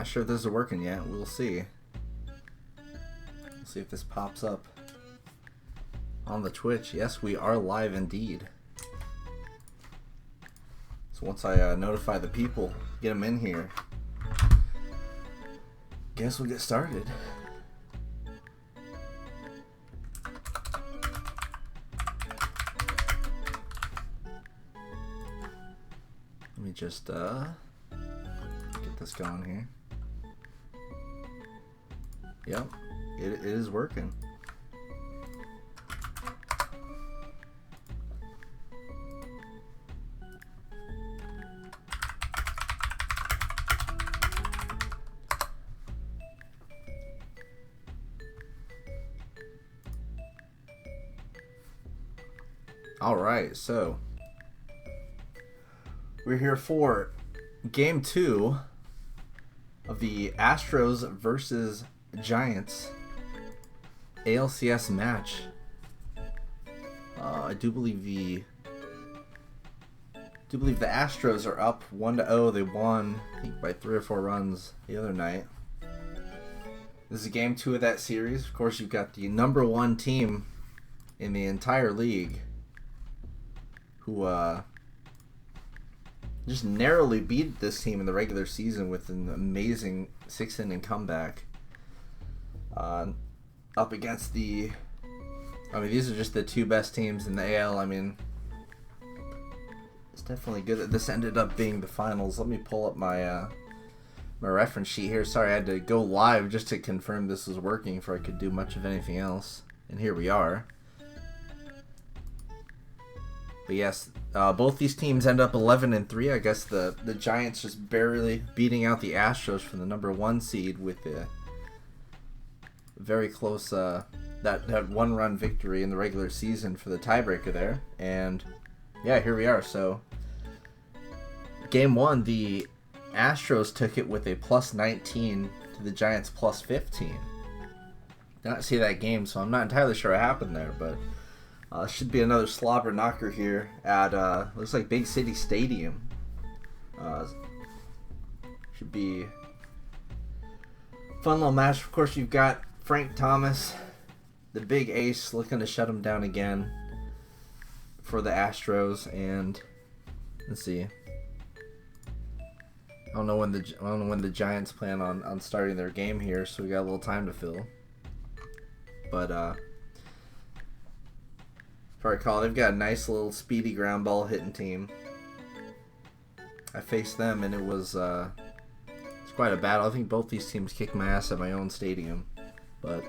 Not sure if this is working yet. We'll see. We'll see if this pops up on the Twitch. Yes, we are live indeed. So once I notify the people, get them in here, guess we'll get started. Let me just get this going here. Yep, it is working. All right, so we're here for Game 2 of the Astros versus Giants ALCS match. I do believe the Astros are up 1-0. They won, I think, by 3 or 4 runs the other night. This is Game 2 of that series. Of course, you've got the #1 team in the entire league, who just narrowly beat this team in the regular season with an amazing 6-inning comeback. Up against these are just the 2 best teams in the AL. I mean, it's definitely good that this ended up being the finals. Let me pull up my my reference sheet here. Sorry, I had to go live just to confirm this was working before I could do much of anything else. And here we are. But yes, both these teams end up 11-3. I guess the Giants just barely beating out the Astros for the #1 seed with the very close that 1-run victory in the regular season for the tiebreaker there. And yeah, here we are. So Game 1, the Astros took it with a +19 to the Giants +15. Did not see that game, so I'm not entirely sure what happened there, but should be another slobber knocker here at looks like Big City Stadium. Should be a fun little match. Of course, you've got Frank Thomas, the big ace, looking to shut him down again for the Astros. And let's see, I don't know when the Giants plan on starting their game here, so we got a little time to fill. But if I recall, they've got a nice little speedy ground ball hitting team. I faced them and it was it's quite a battle. I think both these teams kicked my ass at my own stadium. But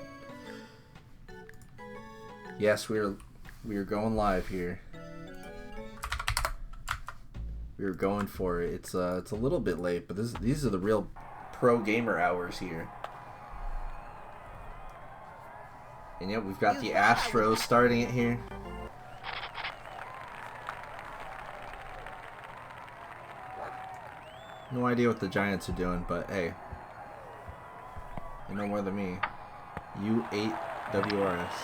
yes, we are going live here. We are going for it. It's a little bit late, but these are the real pro gamer hours here. And yep, we've got the Astros starting it here. No idea what the Giants are doing, but hey, you know more than me. U8WRS.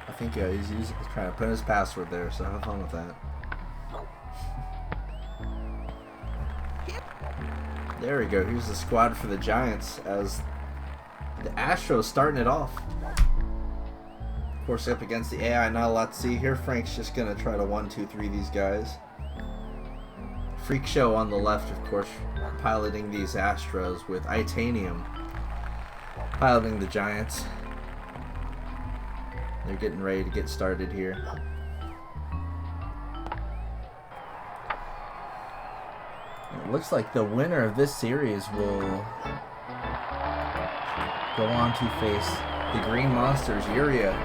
I think he's trying to put his password there, so have fun with that. There we go. Here's the squad for the Giants as the Astros starting it off. Of course, up against the AI, not a lot to see here. Frank's just going to try to 1-2-3 these guys. Freakshow on the left, of course, piloting these Astros, with Itaniium piloting the Giants. They're getting ready to get started here. It looks like the winner of this series will go on to face the Green Monsters, Uria,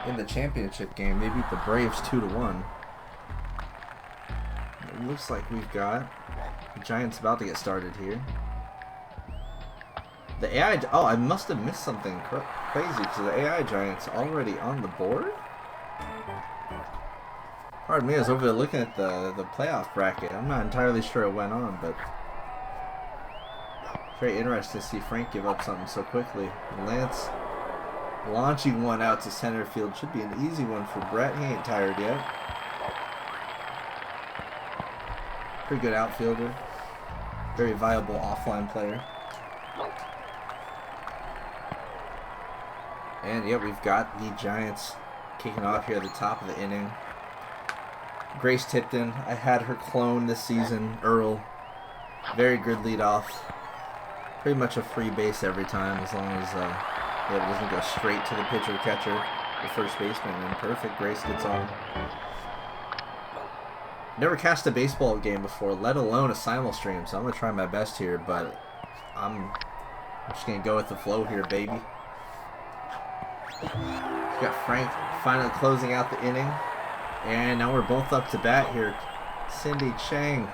in the championship game. They beat the Braves 2-1. It looks like we've got the Giants about to get started here. The AI... Oh, I must have missed something crazy, because the AI Giants already on the board? Pardon me, I was over there looking at the playoff bracket. I'm not entirely sure what went on, but very interesting to see Frank give up something so quickly. Lance launching one out to center field. Should be an easy one for Brett. He ain't tired yet. Pretty good outfielder. Very viable offline player. And yeah, we've got the Giants kicking off here at the top of the inning. Grace Tipton, I had her clone this season, Earl. Very good leadoff. Pretty much a free base every time, as long as it doesn't go straight to the pitcher catcher, the first baseman, and perfect. Grace gets on. Never cast a baseball game before, let alone a simul stream, so I'm gonna try my best here, but I'm just gonna go with the flow here, baby. We've got Frank finally closing out the inning, and now we're both up to bat here. Cindy Chang,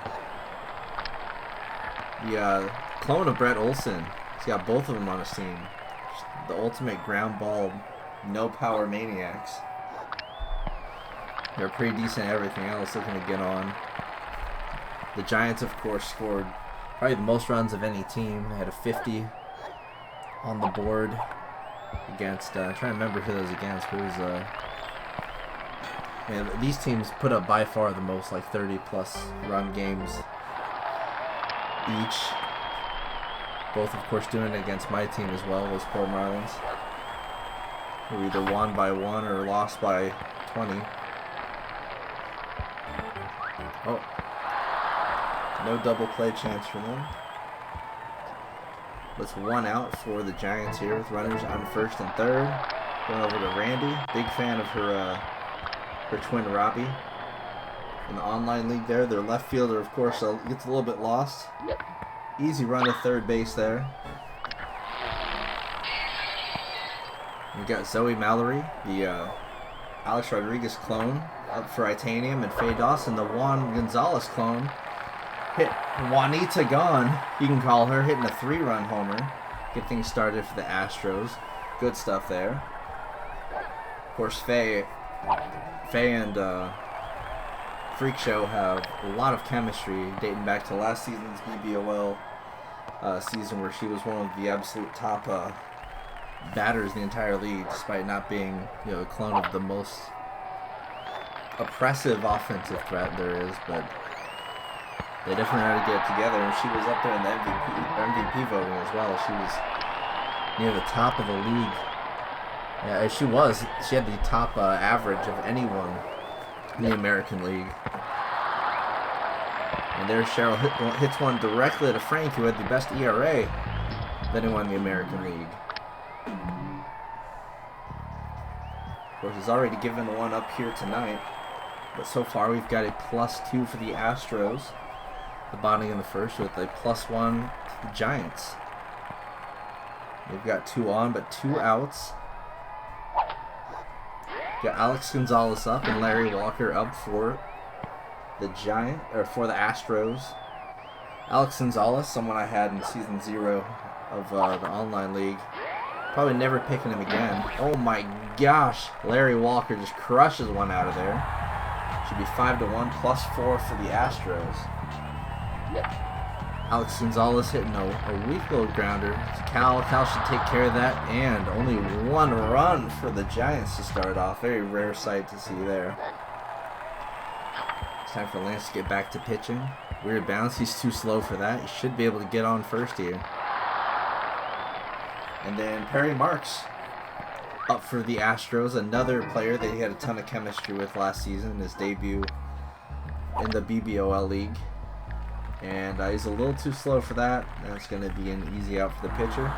the clone of Brett Olson. He's got both of them on his team. The ultimate ground ball, no power maniacs. They're pretty decent at everything else, looking to get on. The Giants, of course, scored probably the most runs of any team. They had a 50 on the board against, I'm trying to remember who that was against, but it was, man, these teams put up by far the most, like 30 plus run games each. Both, of course, doing it against my team as well, those poor Marlins. We either won by 1 or lost by 20. Oh, no double play chance for them. That's 1 out for the Giants here with runners on first and third. Going over to Randy. Big fan of her twin Robbie. In the online league there. Their left fielder, of course, gets a little bit lost. Easy run to third base there. We got Zoe Mallory, the Alex Rodriguez clone, up for Itaniium, and Faye Dawson, the Juan Gonzalez clone. Hit Juanita Gone, you can call her, hitting a 3-run homer. Get things started for the Astros. Good stuff there. Of course, Faye and Freakshow have a lot of chemistry dating back to last season's BBOL season, where she was one of the absolute top batters in the entire league, despite not being, you know, a clone of the most oppressive offensive threat there is. But they definitely had to get it together, and she was up there in the MVP voting as well. She was near the top of the league. Yeah, she was. She had the top average of anyone in the American League. And there Cheryl hits one directly to Frank, who had the best ERA of anyone in the American League. Of course, he's already given one up here tonight. But so far, we've got a +2 for the Astros. The bottom in the first with a +1 to the Giants. They've got 2 on, but 2 outs. Got Alex Gonzalez up and Larry Walker up for the for the Astros. Alex Gonzalez, someone I had in season 0 of the online league. Probably never picking him again. Oh my gosh, Larry Walker just crushes one out of there. Should be 5-1, +4 for the Astros. Alex Gonzalez hitting a weak little grounder. Cal should take care of that, and only 1 run for the Giants to start off. Very rare sight to see there. It's time for Lance to get back to pitching. Weird bounce, he's too slow for that. He should be able to get on first here. And then Perry Marks up for the Astros, another player that he had a ton of chemistry with last season, his debut in the BBOL league. And he's a little too slow for that. That's going to be an easy out for the pitcher.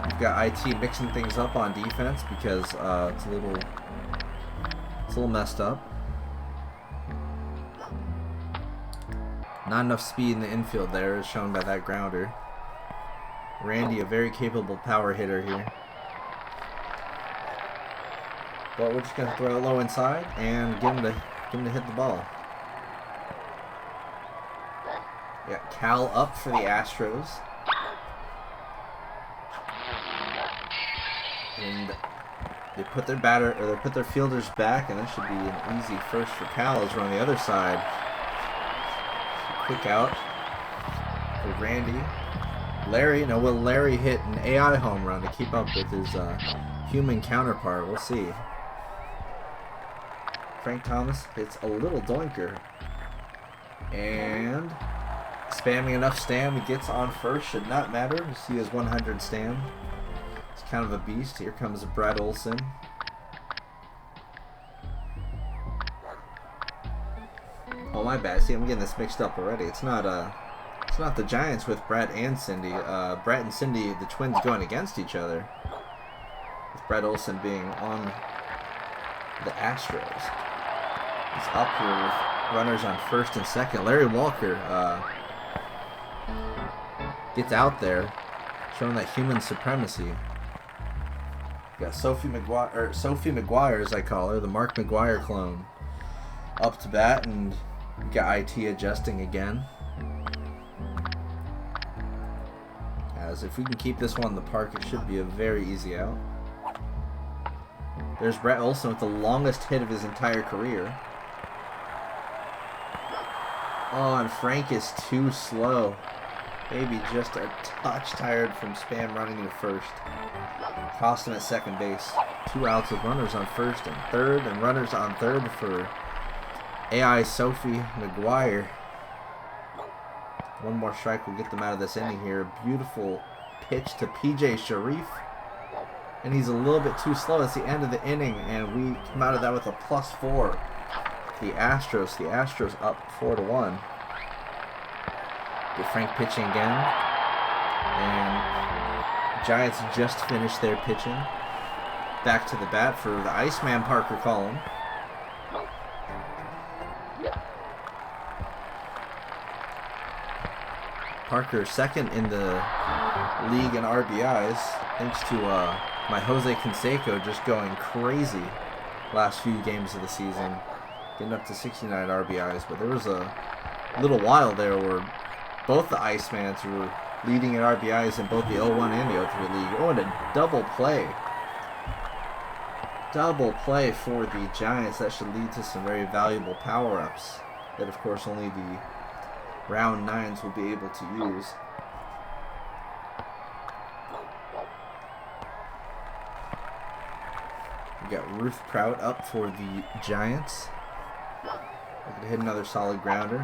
We've got IT mixing things up on defense because it's a little messed up. Not enough speed in the infield there, as shown by that grounder. Randy, a very capable power hitter here. But we're just going to throw it low inside and get him to hit the ball. We got Cal up for the Astros. And they put their fielders back, and that should be an easy first for Cal as we're on the other side. Quick out for Randy. Larry, will Larry hit an AI home run to keep up with his human counterpart? We'll see. Frank Thomas hits a little doinker. And spamming enough stam, he gets on first. Should not matter. You see his 100 stam. It's kind of a beast. Here comes Brett Olson. Oh, my bad. See, I'm getting this mixed up already. It's not the Giants with Brett and Cindy. Brett and Cindy, the twins, going against each other. With Brett Olson being on the Astros. He's up here with runners on first and second. Larry Walker gets out there, showing that human supremacy. Got Sophie McGuire, as I call her, the Mark McGuire clone, up to bat, and we got IT adjusting again. As if we can keep this one in the park, it should be a very easy out. There's Brett Olson with the longest hit of his entire career. Oh, and Frank is too slow. Maybe just a touch tired from spam running to first. Cost him at second base. 2 outs with runners on first and third, and runners on third for AI Sophie McGuire. One more strike will get them out of this inning here. Beautiful pitch to PJ Sharif. And he's a little bit too slow. It's the end of the inning, and we come out of that with a +4. The Astros up 4-1. Get Frank pitching again. And Giants just finished their pitching. Back to the bat for the Iceman Parker Collin. Parker second in the league in RBIs, thanks to my Jose Canseco just going crazy last few games of the season, getting up to 69 RBIs. But there was a little while there where both the Icemans were leading in RBIs in both the 0-1 and the 0-3 league. Oh, and a double play. Double play for the Giants. That should lead to some very valuable power-ups that, of course, only the round 9s will be able to use. We got Ruth Prout up for the Giants. Looking to hit another solid grounder.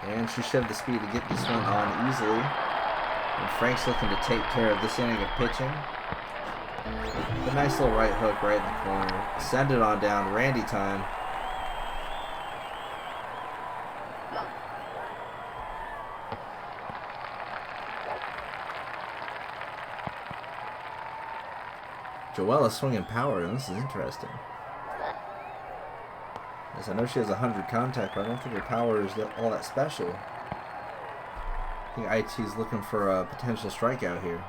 And she showed the speed to get this one on easily. And Frank's looking to take care of this inning of pitching. A nice little right hook right in the corner. Send it on down. Randy time. Joella swinging power, and this is interesting. As I know she has 100 contact, but I don't think her power is all that special. I think IT's looking for a potential strikeout here.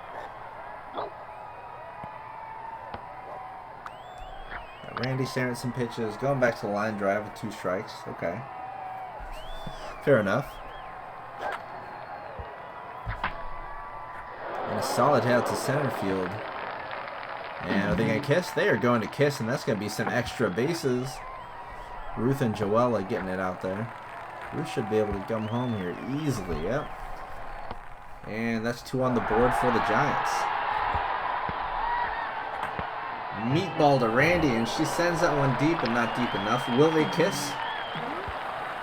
Got Randy staring at some pitches, going back to the line drive with 2 strikes. Okay. Fair enough. And a solid hit out to center field. And are they going to kiss? They are going to kiss, and that's going to be some extra bases. Ruth and Joella getting it out there. Ruth should be able to come home here easily, yep. And that's 2 on the board for the Giants. Meatball to Randy, and she sends that one deep and not deep enough. Will they kiss?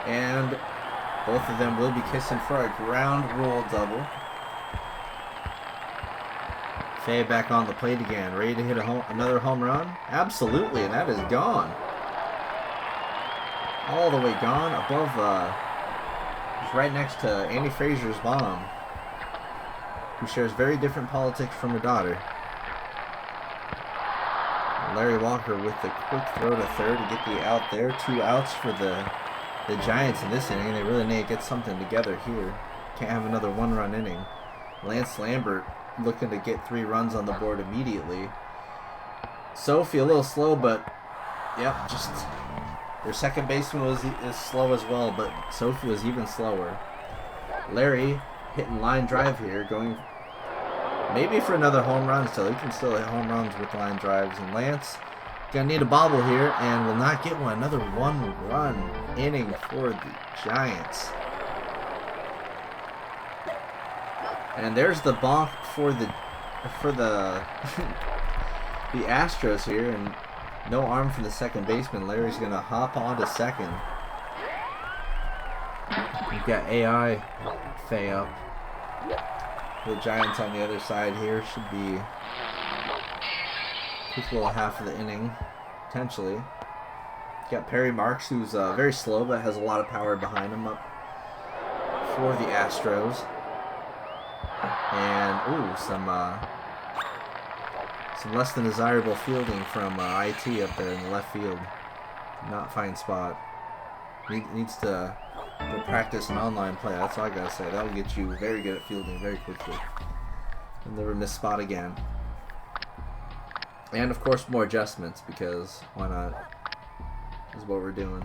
And both of them will be kissing for a ground rule double. Faye back on the plate again, ready to hit another home run? Absolutely, and that is gone. All the way gone, above, right next to Andy Frazier's mom, who shares very different politics from her daughter. And Larry Walker with the quick throw to third to get the out there. 2 outs for the Giants in this inning. They really need to get something together here. Can't have another 1-run inning. Lance Lambert looking to get 3 runs on the board immediately. Sophie a little slow, but yep, just their second baseman is slow as well, but Sophie was even slower. Larry hitting line drive here, going maybe for another home run, so he can still hit home runs with line drives. And Lance gonna need a bobble here and will not get one. Another 1-run inning for the Giants. And there's the bonk for the the Astros here, and no arm for the second baseman. Larry's gonna hop on to second. got AI Fay up. The Giants on the other side here should be quick little half of the inning, potentially. Got Perry Marks, who's very slow but has a lot of power behind him up for the Astros. And ooh, some less than desirable fielding from IT up there in the left field. Not fine spot. Needs to go practice an online play. That's all I gotta say. That'll get you very good at fielding very quickly. And never miss spot again. And of course more adjustments, because why not? Is what we're doing.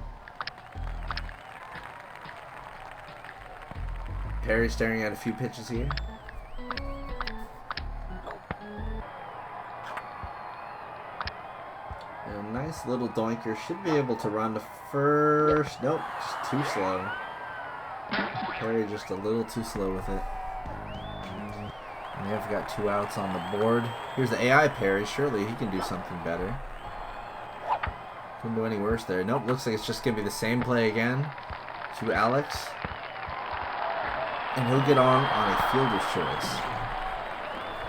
Perry staring at a few pitches here. And a nice little doinker. Should be able to run to first. Nope, just too slow. Perry just a little too slow with it. And they've got 2 outs on the board. Here's the AI Perry. Surely he can do something better. Couldn't do any worse there. Nope, looks like it's just going to be the same play again to Alex. And he'll get on a fielder's choice.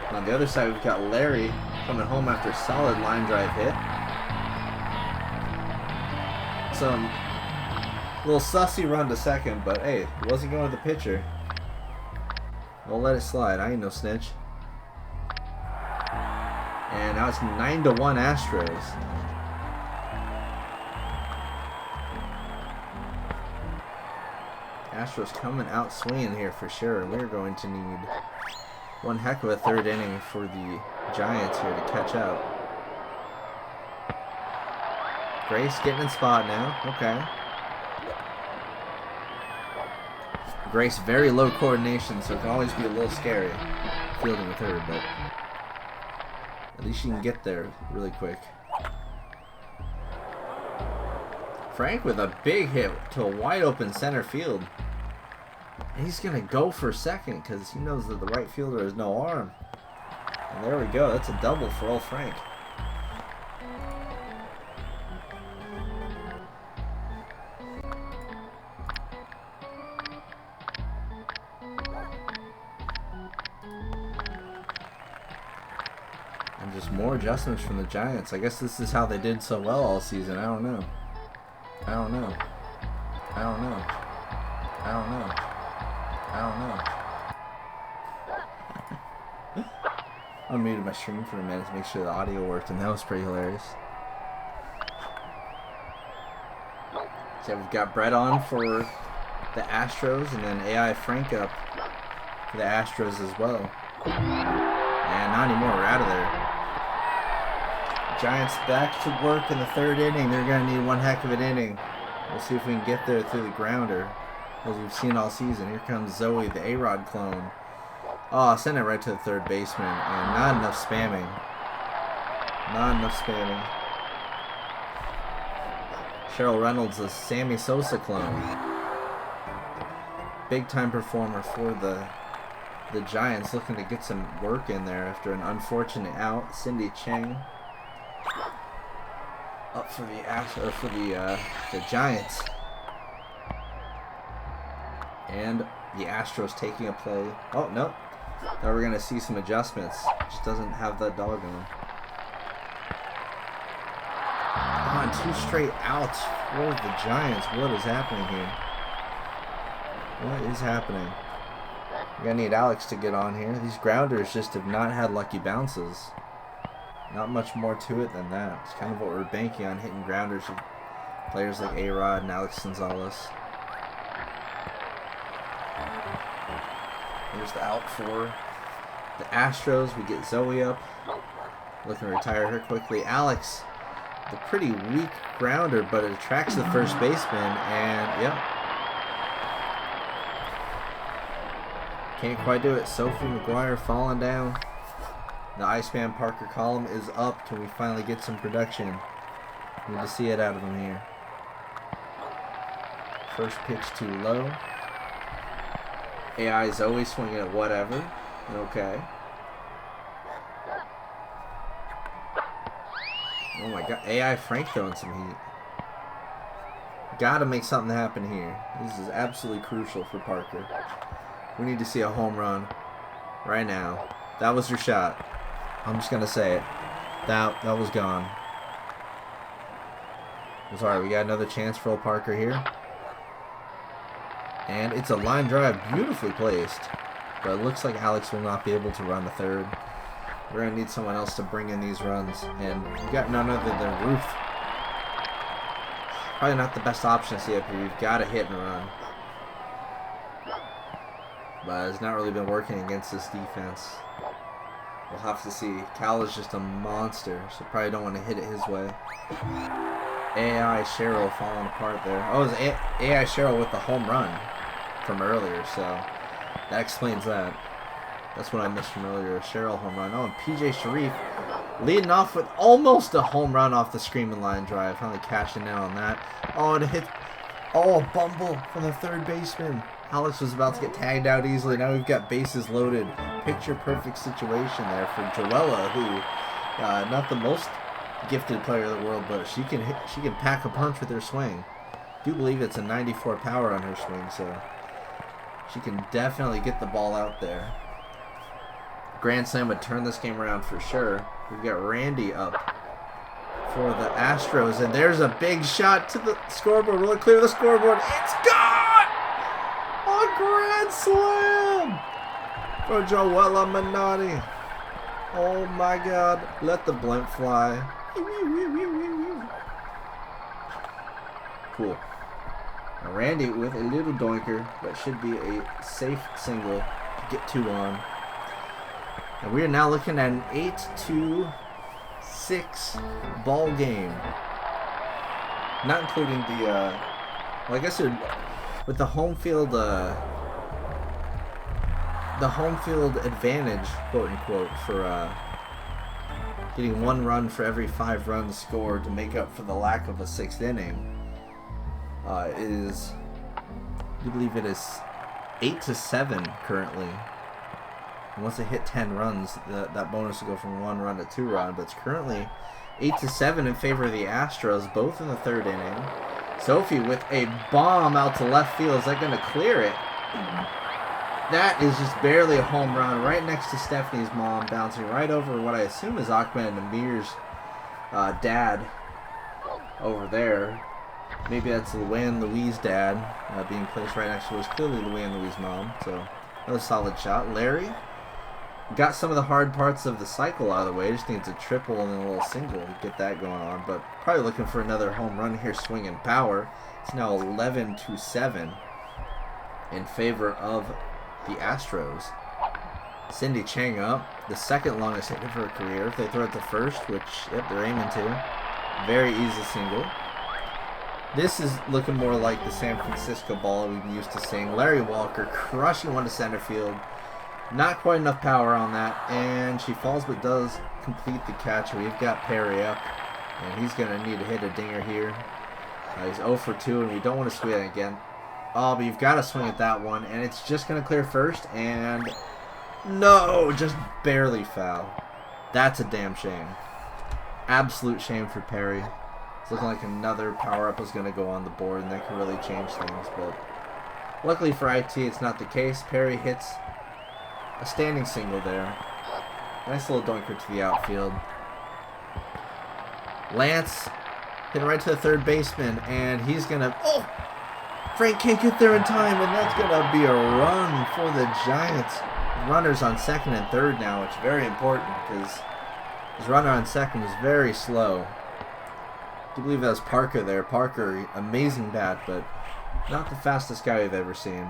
And on the other side, we've got Larry coming home after a solid line drive hit. Some little sussy run to second, but hey, he wasn't going to the pitcher. We'll let it slide. I ain't no snitch. And now it's 9-1 Astros. Astros coming out swinging here for sure. We're going to need one heck of a third inning for the Giants here to catch up. Grace getting in spot now. Okay. Grace very low coordination, so it can always be a little scary fielding with her, but at least she can get there really quick. Frank with a big hit to a wide open center field. He's going to go for second because he knows that the right fielder has no arm. And there we go. That's a double for old Frank. And just more adjustments from the Giants. I guess this is how they did so well all season. I don't know. I don't know. I don't know. I don't know. I don't know. I muted my stream for a minute to make sure the audio worked, and that was pretty hilarious. So we've got Brett on for the Astros, and then AI Frank up for the Astros as well. And not anymore. We're out of there. Giants back to work in the third inning. They're going to need one heck of an inning. We'll see if we can get there through the grounder, as we've seen all season. Here comes Zoe, the A-Rod clone. Oh, send it right to the third baseman. And not enough spamming. Not enough spamming. Cheryl Reynolds, the Sammy Sosa clone. Big time performer for the Giants, looking to get some work in there after an unfortunate out. Cindy Chang up for the Giants. And the Astros taking a play. Oh, no. Now we're going to see some adjustments. Just doesn't have that dog in him. Oh, and 2 straight outs for the Giants. What is happening here? What is happening? We're going to need Alex to get on here. These grounders just have not had lucky bounces. Not much more to it than that. It's kind of what we're banking on, hitting grounders with players like A-Rod and Alex Gonzalez. Here's the out for the Astros. We get Zoe up. Looking to retire her quickly. Alex, the pretty weak grounder, but it attracts the first baseman, and yep. Can't quite do it. Sophie McGuire falling down. The Iceman Parker column is up. Can we finally get some production? Need to see it out of him here. First pitch too low. AI is always swinging at whatever. Okay. Oh my god. AI Frank throwing some heat. Gotta make something happen here. This is absolutely crucial for Parker. We need to see a home run right now. That was your shot. I'm just gonna say it. That was gone. Sorry, we got another chance for old Parker here. And it's a line drive, beautifully placed. But it looks like Alex will not be able to run the third. We're going to need someone else to bring in these runs. And we got none other than Ruth. Probably not the best option to see up here. You've got to hit and run. But it's not really been working against this defense. We'll have to see. Cal is just a monster, so probably don't want to hit it his way. AI Cheryl falling apart there. Oh, it was AI Cheryl with the home run from earlier, so that explains that. That's what I missed from earlier, a Cheryl home run. Oh, and PJ Sharif leading off with almost a home run off the screaming line drive. Finally cashing in on that. Oh, and it hit. Oh, a bumble from the third baseman. Alex was about to get tagged out easily. Now we've got bases loaded. Picture perfect situation there for Joella, who not the most gifted player in the world, but she can pack a punch with her swing. I do believe it's a 94 power on her swing, so she can definitely get the ball out there. Grand Slam would turn this game around for sure. We've got Randy up for the Astros, and there's a big shot to the scoreboard. Really clear the scoreboard. It's gone! A Grand Slam for Joella Minotti. Oh my God! Let the blimp fly. Cool. Now Randy with a little doinker, but should be a safe single to get 2 on. And we are now looking at an 8-6 ball game. Not including the, well, I guess it, with the home field advantage, quote unquote, for getting 1 run for every 5 runs scored to make up for the lack of a 6th inning, is, I believe it is 8-7 currently. And once they hit 10 runs, that bonus will go from 1 run to 2 run. But it's currently 8-7 in favor of the Astros, both in the 3rd inning. Sophie with a bomb out to left field. Is that going to clear it? That is just barely a home run right next to Stephanie's mom, bouncing right over what I assume is Ahmed and Amir's dad over there. Maybe that's Luann Louise's dad being placed right next to her. It's clearly Luann Louise's mom. So another solid shot. Larry got some of the hard parts of the cycle out of the way. Just needs a triple and then a little single to get that going on. But probably looking for another home run here, swinging power. It's now 11-7 in favor of the Astros. Cindy Chang up, the 2nd longest hit of her career. If they throw it to first, which, yep, they're aiming to. Very easy single. This is looking more like the San Francisco ball we've been used to seeing. Larry Walker crushing one to center field. Not quite enough power on that, and she falls but does complete the catch. We've got Perry up, and he's going to need to hit a dinger here. He's 0 for 2, and we don't want to swing it again. Oh, but you've got to swing at that one, and it's just going to clear first, and no, just barely foul. That's a damn shame. Absolute shame for Perry. It's looking like another power-up is going to go on the board, and that can really change things, but luckily for IT, it's not the case. Perry hits a standing single there. Nice little dunker to the outfield. Lance hitting right to the 3rd baseman, and he's going to... Oh! Frank can't get there in time, and that's going to be a run for the Giants. Runners on 2nd and 3rd now, which is very important because his runner on 2nd is very slow. I do believe that was Parker there. Parker, amazing bat, but not the fastest guy we've ever seen.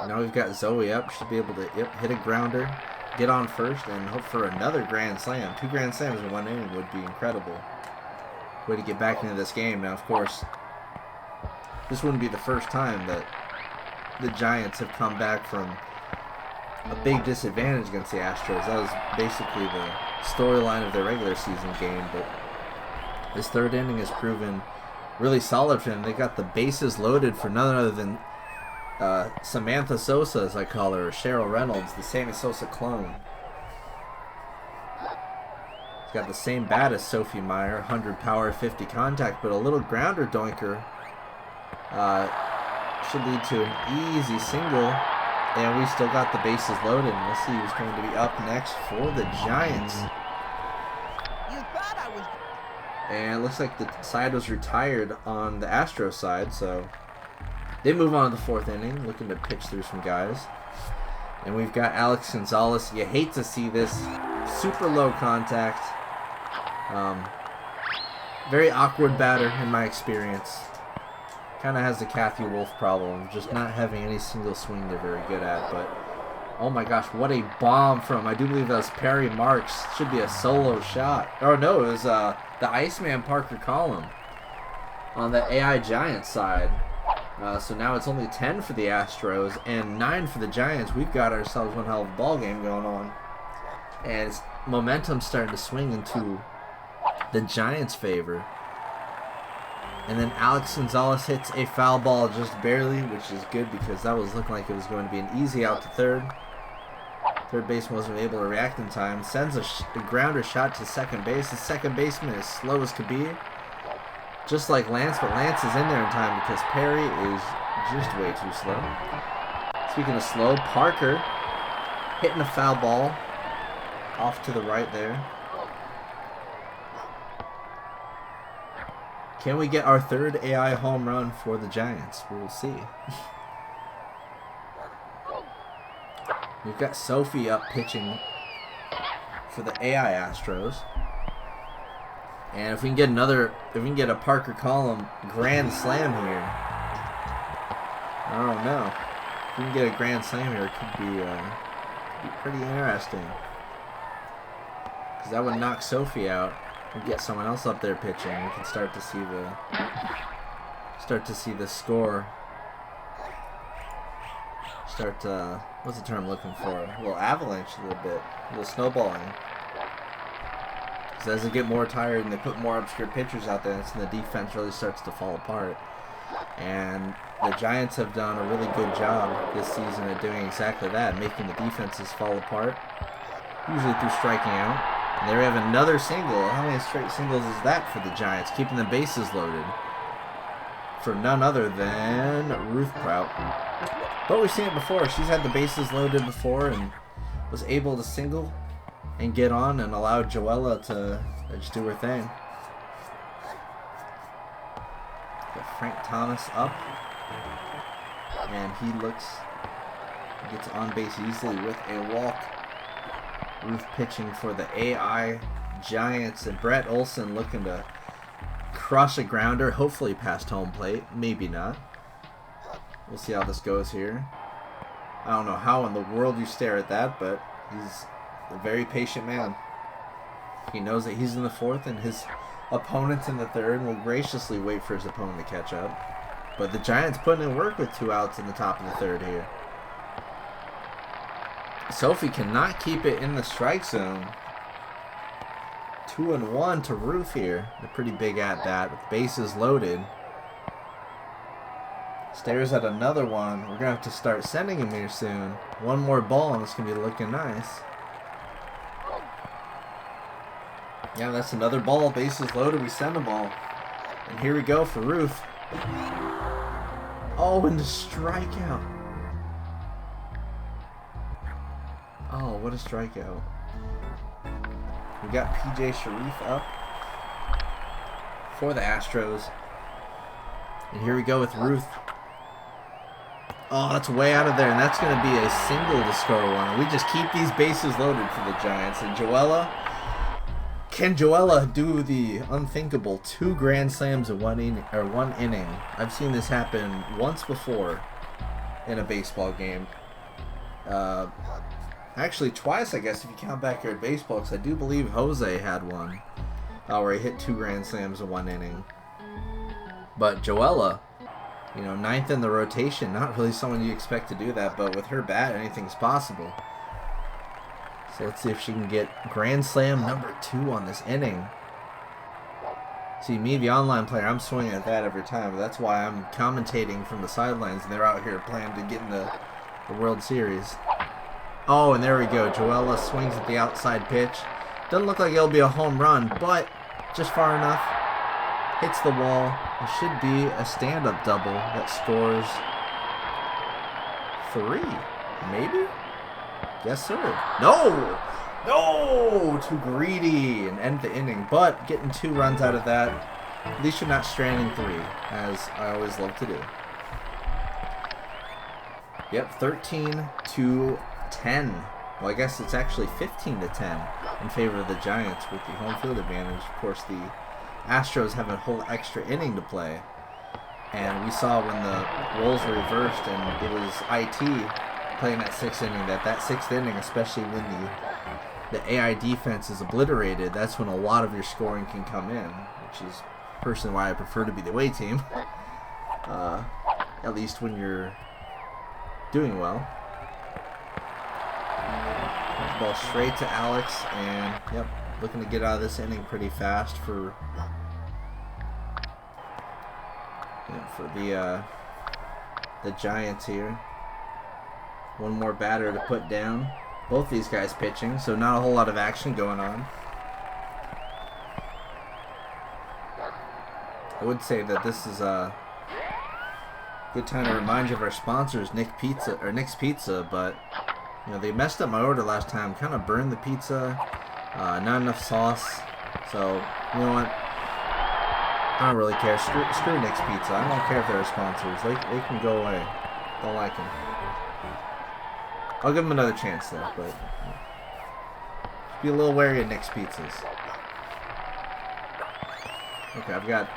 Now we've got Zoe up. Should be able to hit a grounder, get on first, and hope for another Grand Slam. 2 Grand Slams in 1 inning would be incredible. Way to get back into this game. Now, of course, this wouldn't be the first time that the Giants have come back from a big disadvantage against the Astros. That was basically the storyline of their regular season game, but this 3rd inning has proven really solid for them. They got the bases loaded for none other than Samantha Sosa, as I call her, or Cheryl Reynolds, the Sammy Sosa clone. He's got the same bat as Sophie Meyer, 100 power, 50 contact, but a little grounder doinker should lead to an easy single. And we still got the bases loaded. Let's see who's going to be up next for the Giants. And it looks like the side was retired on the Astros side, so they move on to the 4th inning, looking to pitch through some guys. And we've got Alex Gonzalez. You hate to see this. Super low contact. Very awkward batter in my experience. Kind of has the Kathy Wolf problem, just not having any single swing they're very good at. But oh my gosh, what a bomb from, I do believe that was Perry Marks. Should be a solo shot. Oh no, it was the Iceman Parker Collum on the AI Giants side. So now it's only 10 for the Astros and 9 for the Giants. We've got ourselves one hell of a ball game going on. And momentum's starting to swing into the Giants' favor. And then Alex Gonzalez hits a foul ball just barely, which is good because that was looking like it was going to be an easy out to third. Third baseman wasn't able to react in time. Sends a grounder shot to second base. The second baseman is slow as could be. Just like Lance, but Lance is in there in time because Perry is just way too slow. Speaking of slow, Parker hitting a foul ball off to the right there. Can we get our 3rd AI home run for the Giants? We'll see. We've got Sophie up pitching for the AI Astros. And if we can get a Parker Collum grand slam here, I don't know. If we can get a grand slam here, it could be pretty interesting. Because that would knock Sophie out. We get someone else up there pitching. We can start to see the score. What's the term I'm looking for? A little avalanche, a little bit, a little snowballing. Because as they get more tired and they put more obscure pitchers out there, that's when the defense really starts to fall apart. And the Giants have done a really good job this season at doing exactly that, making the defenses fall apart, usually through striking out. And there we have another single. How many straight singles is that for the Giants? Keeping the bases loaded for none other than Ruth Prout. But we've seen it before. She's had the bases loaded before and was able to single and get on and allow Joella to just do her thing. Got Frank Thomas up. And he gets on base easily with a walk. Ruth pitching for the AI Giants, and Brett Olson looking to crush a grounder, hopefully past home plate, maybe not. We'll see how this goes here. I don't know how in the world you stare at that, but he's a very patient man. He knows that he's in the 4th and his opponent's in the 3rd and will graciously wait for his opponent to catch up. But the Giants putting in work with 2 outs in the top of the 3rd here. Sophie cannot keep it in the strike zone. 2-1 to Ruth here. A pretty big at bat with bases loaded. Stares at another one. We're going to have to start sending him here soon. One more ball and it's going to be looking nice. Yeah, that's another ball. Bases loaded. We send a ball. And here we go for Ruth. Oh, and the strikeout. Oh, what a strikeout. We got PJ Sharif up for the Astros. And here we go with Ruth. Oh, that's way out of there, and that's going to be a single to score one. We just keep these bases loaded for the Giants. And Joella, can Joella do the unthinkable? 2 grand slams in one inning. I've seen this happen once before in a baseball game. Actually, twice, I guess, if you count backyard baseball, because I do believe Jose had one where he hit 2 grand slams in one inning. But Joella, 9th in the rotation, not really someone you expect to do that, but with her bat, anything's possible. So let's see if she can get grand slam number 2 on this inning. See, me, the online player, I'm swinging at that every time, but that's why I'm commentating from the sidelines, and they're out here playing to get in the World Series. Oh, and there we go. Joella swings at the outside pitch. Doesn't look like it'll be a home run, but just far enough. Hits the wall. It should be a stand-up double that scores 3. Maybe? Yes, sir. No! No! Too greedy and end the inning. But getting 2 runs out of that, at least you're not stranding 3, as I always love to do. Yep, 13-10. Well, I guess it's actually 15-10 in favor of the Giants with the home field advantage. Of course, the Astros have a whole extra inning to play. And we saw when the roles were reversed and it was IT playing that 6th inning, that 6th inning, especially when the AI defense is obliterated, that's when a lot of your scoring can come in, which is personally why I prefer to be the away team. At least when you're doing well. Ball straight to Alex, and yep, looking to get out of this inning pretty fast for the Giants here. One more batter to put down. Both these guys pitching, so not a whole lot of action going on. I would say that this is a good time to remind you of our sponsors, Nick's Pizza, but you know, they messed up my order last time, kind of burned the pizza, not enough sauce, so you know what, I don't really care. Screw Nick's Pizza. I don't care if they're sponsors. They can go away. Don't like them. I'll give them another chance though, but just be a little wary of Nick's Pizzas. Okay, I've got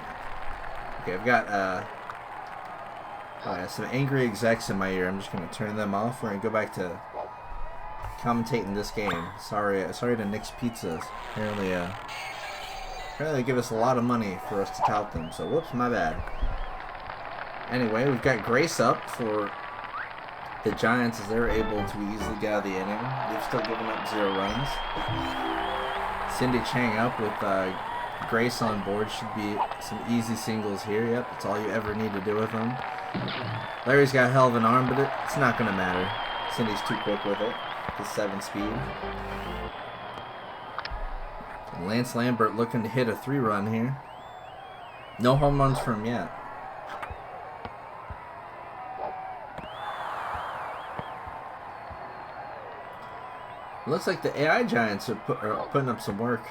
some angry execs in my ear. I'm just gonna turn them off. We're gonna go back to commentating this game. Sorry to Nick's Pizzas. Apparently they give us a lot of money for us to tout them. So whoops, my bad. Anyway, we've got Grace up for the Giants as they're able to easily get out of the inning. They've still given up 0 runs. Cindy Chang up with Grace on board. Should be some easy singles here. Yep, that's all you ever need to do with them. Larry's got a hell of an arm, but it's not going to matter. Cindy's too quick with it. The 7 speed. And Lance Lambert looking to hit a 3-run here. No home runs for him yet. Looks like the AI Giants are putting up some work.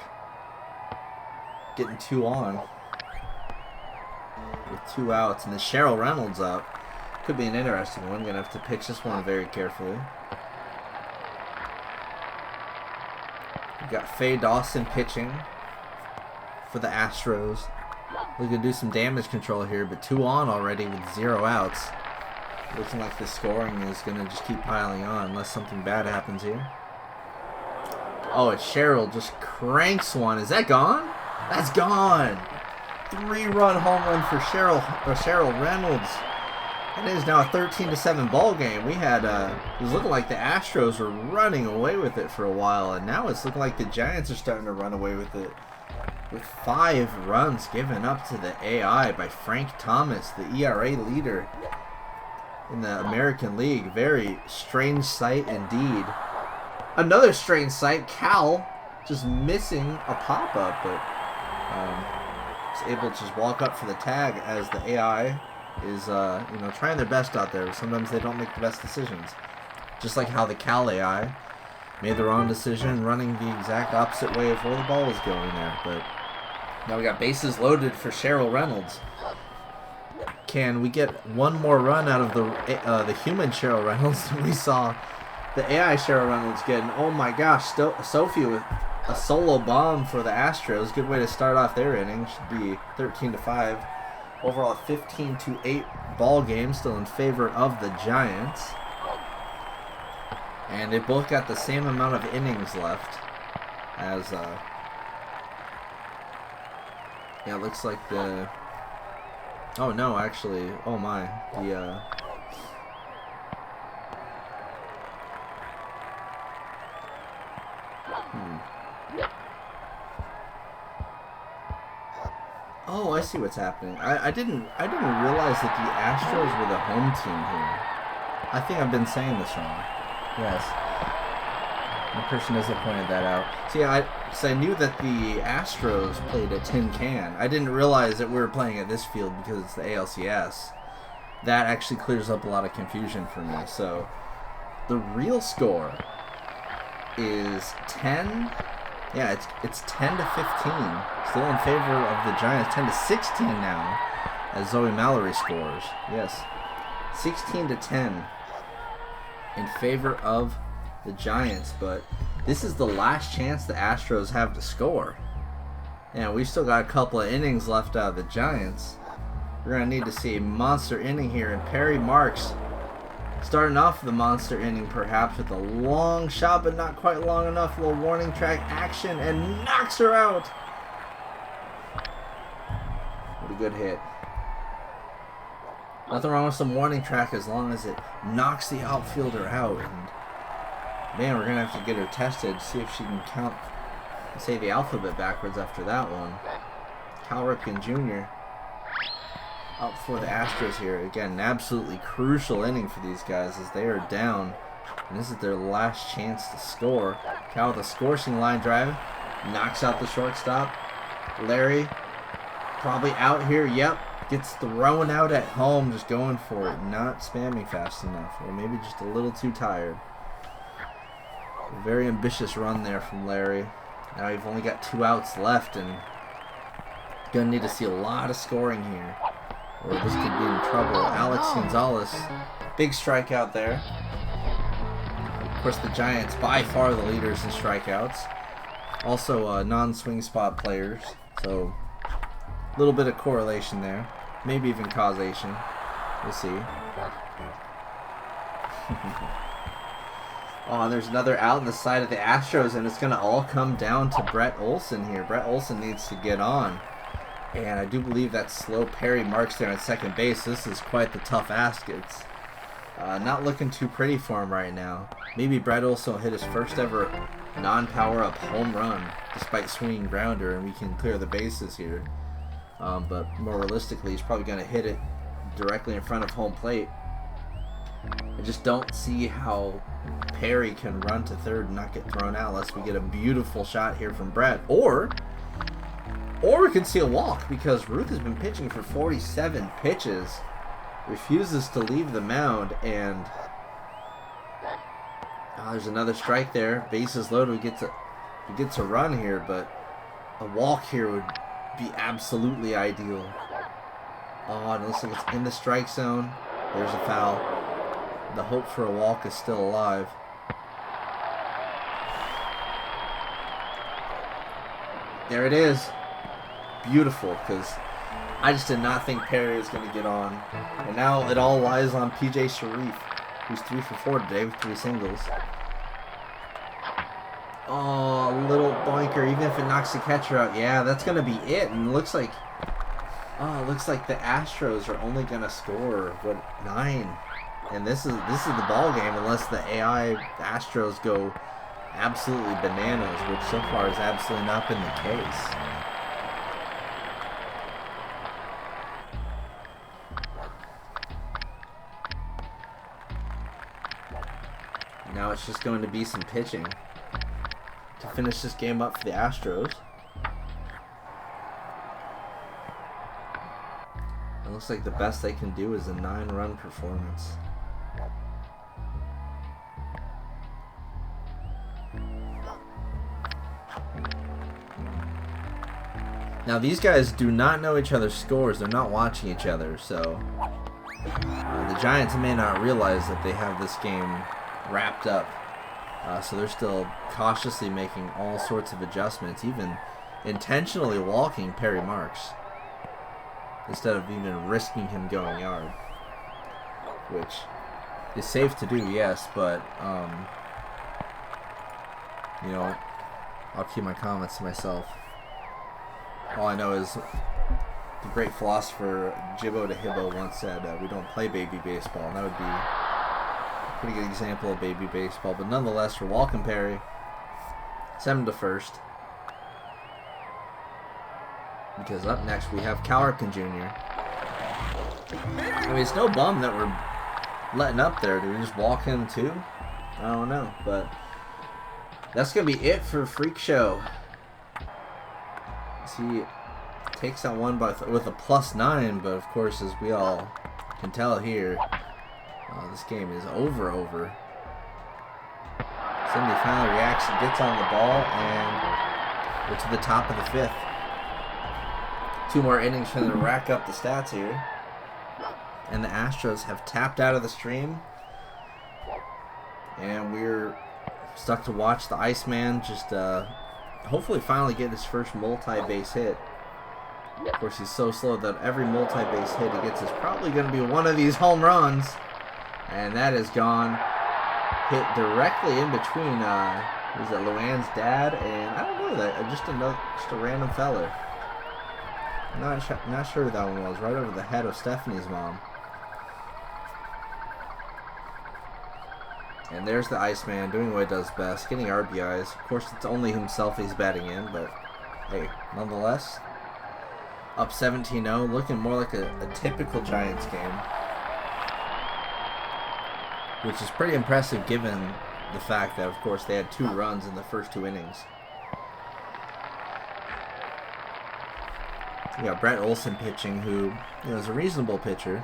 Getting 2 on. With 2 outs. And the Cheryl Reynolds up. Could be an interesting one. Gonna have to pitch this one very carefully. We've got Faye Dawson pitching for the Astros. Looking to do some damage control here, but 2 on already with 0 outs. Looking like the scoring is gonna just keep piling on unless something bad happens here. Oh, it's Cheryl just cranks one. Is that gone? That's gone. 3-run home run for Cheryl Reynolds. It is now a 13-7 ball game. We had it was looking like the Astros were running away with it for a while, and now it's looking like the Giants are starting to run away with it. With 5 runs given up to the AI by Frank Thomas, the ERA leader in the American League. Very strange sight indeed. Another strange sight, Cal just missing a pop-up, but is able to just walk up for the tag as the AI is trying their best out there. Sometimes they don't make the best decisions. Just like how the Cal AI made the wrong decision running the exact opposite way of where the ball was going there. But now we got bases loaded for Cheryl Reynolds. Can we get one more run out of the human Cheryl Reynolds than we saw the AI Cheryl Reynolds getting? Oh my gosh, Sophie with a solo bomb for the Astros. Good way to start off their inning. Should be 13-5. Overall, 15-8 ball game, still in favor of the Giants. And they both got the same amount of innings left. As yeah, it looks like the. Oh no, actually, oh my, the. Oh, I see what's happening. I didn't realize that the Astros were the home team here. I think I've been saying this wrong. Yes. The person hasn't pointed that out. See, I knew that the Astros played at Tin Can. I didn't realize that we were playing at this field because it's the ALCS. That actually clears up a lot of confusion for me. So, the real score is 10. Yeah, it's 10 to 15. Still in favor of the Giants. 10 to 16 now, as Zoe Mallory scores. Yes, 16 to 10 in favor of the Giants, but this is the last chance the Astros have to score. And we've still got a couple of innings left out of the Giants. We're going to need to see a monster inning here, and Perry Marks starting off the monster inning perhaps with a long shot, but not quite long enough. A little warning track action, and knocks her out. What a good hit. Nothing wrong with some warning track as long as it knocks the outfielder out. And man, we're going to have to get her tested, see if she can count, say the alphabet backwards after that one. Cal Ripken Jr. up for the Astros here. Again, an absolutely crucial inning for these guys as they are down. And this is their last chance to score. Cal with a scorching line drive. Knocks out the shortstop. Larry probably out here. Yep. Gets thrown out at home, just going for it. Not spamming fast enough. Or maybe just a little too tired. A very ambitious run there from Larry. Now we've only got 2 outs left, and gonna need to see a lot of scoring here, or this could be in trouble. Alex Gonzalez, big strikeout there. Of course, the Giants by far the leaders in strikeouts. Also non-swing spot players, so a little bit of correlation there. Maybe even causation. We'll see. Oh, and there's another out on the side of the Astros, and it's going to all come down to Brett Olson here. Brett Olson needs to get on. And I do believe that slow Perry Marks there at second base. This is quite the tough ask. It's not looking too pretty for him right now. Maybe Brett Olson will hit his first ever non-power-up home run despite swinging grounder, and we can clear the bases here. But more realistically, he's probably going to hit it directly in front of home plate. I just don't see how Perry can run to third and not get thrown out unless we get a beautiful shot here from Brett. Or we could see a walk, because Ruth has been pitching for 47 pitches, refuses to leave the mound, and there's another strike there. Bases loaded. We get to run here, but a walk here would be absolutely ideal. Oh, and it looks like it's in the strike zone. There's a foul. The hope for a walk is still alive. There it is. Beautiful, because I just did not think Perry was going to get on. And now it all lies on PJ Sharif, who's 3 for 4 today with 3 singles. Oh, little boinker, even if it knocks the catcher out. Yeah, that's going to be it. And it looks like the Astros are only going to score, 9. And this is the ball game unless the AI Astros go absolutely bananas, which so far has absolutely not been the case. Now it's just going to be some pitching to finish this game up for the Astros. It looks like the best they can do is a 9-run performance. Now these guys do not know each other's scores. They're not watching each other, so the Giants may not realize that they have this game wrapped up. So they're still cautiously making all sorts of adjustments, even intentionally walking Perry Marks instead of even risking him going yard, which is safe to do, yes, but you know, I'll keep my comments to myself. All I know is the great philosopher Jibbo to Hibbo once said, we don't play baby baseball, and that would be a pretty good example of baby baseball. But nonetheless, we're walking Perry 7 to first, because up next we have Cal Ripken Jr. I mean, it's no bum that we're letting up there. Do we just walk him too? I don't know, but That's going to be it for Freakshow. He takes that one with a +9, but of course, as we all can tell here, this game is over. Cindy finally reacts and gets on the ball, and we're to the top of the 5th. 2 more innings for them to rack up the stats here. And the Astros have tapped out of the stream. And we're stuck to watch the Iceman just hopefully finally get his first multi-base hit. Of course, he's so slow that every multi-base hit he gets is probably going to be one of these home runs. And that is gone. Hit directly in between Luann's dad and I don't know, just a random fella. Not sure who that one was. Right over the head of Stephanie's mom. And there's the Iceman doing what he does best, getting RBIs. Of course, it's only himself he's batting in, but hey, nonetheless, up 17-0, looking more like a typical Giants game, which is pretty impressive given the fact that, of course, they had 2 runs in the first 2 innings. We got Brett Olson pitching, who is a reasonable pitcher.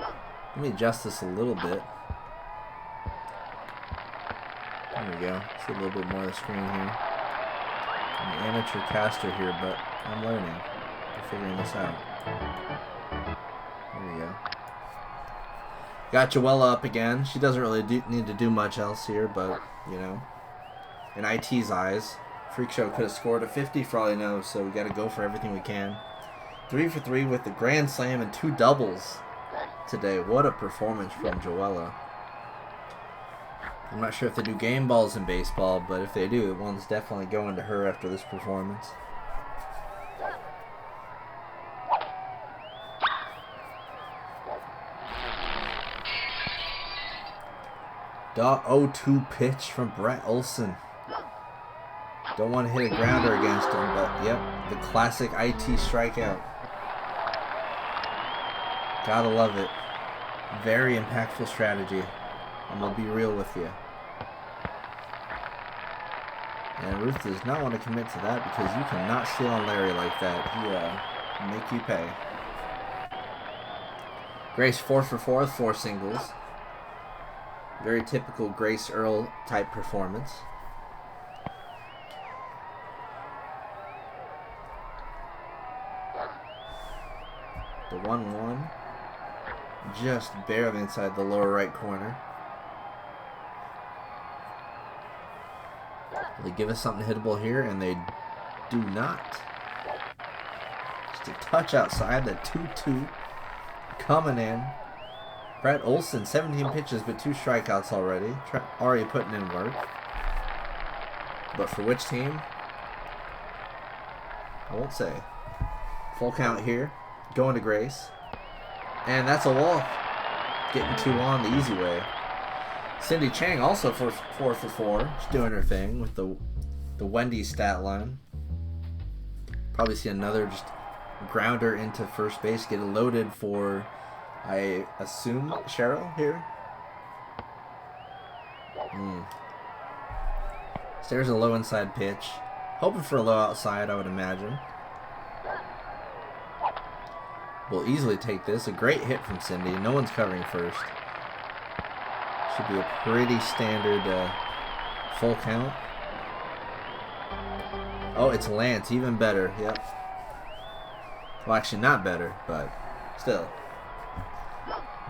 Let me adjust this a little bit. There we go. See a little bit more of the screen here. I'm an amateur caster here, but I'm learning. I'm figuring this out. There we go. Got Joella up again. She doesn't really need to do much else here, but, in IT's eyes, Freakshow could have scored a 50 for all I know, so we got to go for everything we can. 3 for 3 with the grand slam and 2 doubles today. What a performance from Joella. I'm not sure if they do game balls in baseball, but if they do, one's definitely going to her after this performance. .02 pitch from Brett Olson. Don't want to hit a grounder against him, but yep, the classic IT strikeout. Gotta love it. Very impactful strategy. I'm going to be real with you. And Ruth does not want to commit to that because you cannot steal on Larry like that. He'll make you pay. Grace 4 for 4 with 4 singles. Very typical Grace Earl type performance. The 1-1. Just barely inside the lower right corner. They give us something hittable here, and they do not. Just a touch outside, the 2-2 coming in. Brett Olson, 17 pitches, but 2 strikeouts already. Already putting in work. But for which team? I won't say. Full count here. Going to Grace. And that's a walk. Getting 2 on the easy way. Cindy Chang also for 4 for 4. Just doing her thing with the Wendy stat line. Probably see another just grounder into first base. Get loaded for, I assume, Cheryl here. There's a low inside pitch. Hoping for a low outside, I would imagine. We'll easily take this. A great hit from Cindy. No one's covering first. Should be a pretty standard full count. Oh, it's Lance. Even better. Yep. Well, actually not better, but still.